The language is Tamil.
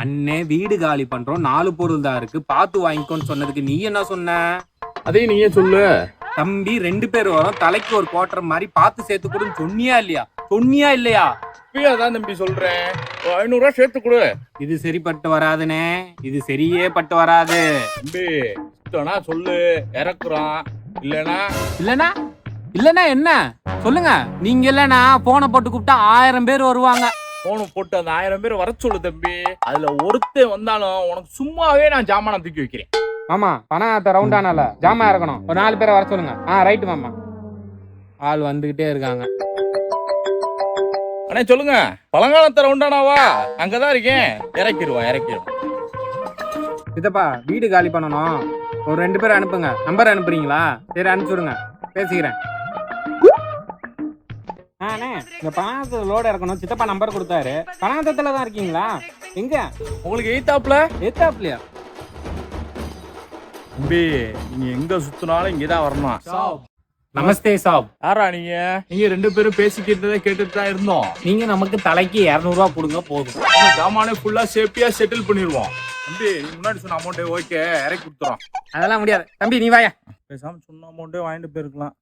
அண்ணே வீடு காலி பண்றோம் 4 பொருள் தான் இருக்கு பார்த்து வாங்கிக்கோன்னு சொன்னதுக்கு நீ என்ன சொன்ன? அதையும் நீயே சொல்லு. தம்பி 2 பேர் வரும் தலைக்கு ஒரு கோட்டர் மாதிரி பார்த்து சேர்த்து கொடுன்னு சொன்னியா இல்லையா? சொன்னியா இல்லையா? இப்பயே அதான் தம்பி சொல்றேன். ஒரு 500 ரூபா சேர்த்து கொடு. இது சரிப்பட்டு வராதுனே, இது சரியே பட்டு வராது. தம்பி இஷ்டம்னா சொல்லு, இறக்குறோம். இல்லனா இல்லனா இல்லனா என்ன சொல்லுங்க. நீங்க இல்லனா போனை போட்டு கூப்பிட்டா 1000 பேர் வருவாங்க. போனை போட்டு அந்த 1000 பேர் வர சொல்லு தம்பி. அதுல ஒருத்தன் வந்தாலும் உனக்கு சும்மாவே நான் ஜாமானை தூக்கி வைக்கிறேன். மாமா பணத்தை ரவுண்ட் ஆனால ஜாமா இறக்கணும். ஒரு 4 பேரை வர சொல்லுங்க. ரைட்டு மாமா. ஆள் வந்துகிட்டே இருக்காங்க. அண்ணே சொல்லுங்க, பழங்காலத்தை ரவுண்டானாவா? அங்கதான் இருக்கேன். இறக்கிடுவோம். சித்தப்பா வீடு காலி பண்ணணும். ஒரு 2 பேர் அனுப்புங்க. நம்பர் அனுப்புறீங்களா? சரி அனுப்பிச்சுடுங்க, பேசிக்கிறேன். அண்ணே இந்த பணத்தை லோடு இறக்கணும். சித்தப்பா நம்பர் கொடுத்தாரு. பணத்துல தான் இருக்கீங்களா? எங்க? உங்களுக்கு எய்தாப்ல எத்தாப்லையா? தம்பி நீங்க எங்க சுத்தினாலும் இங்கதான் வரணும். நமஸ்தே சாப். யாரா நீங்க? நீங்க 2 பேரும் பேசிக்கிட்டதை கேட்டுட்டு தான் இருந்தோம். நீங்க நமக்கு தலைக்கு 200 ரூபா கொடுங்க போதும். நம்ம ஜாமானே ஃபுல்லா சேஃப்டியா செட்டில் பண்ணிடுவோம். தம்பி நீ முன்னாடி சொன்ன அமௌண்ட்டே ஓகே, இறக்கி கொடுத்துறோம். அதெல்லாம் முடியாது தம்பி, நீ வாயா. பேசாம சொன்ன அமௌண்ட்டே வாங்கிட்டு போயிருக்கலாம்.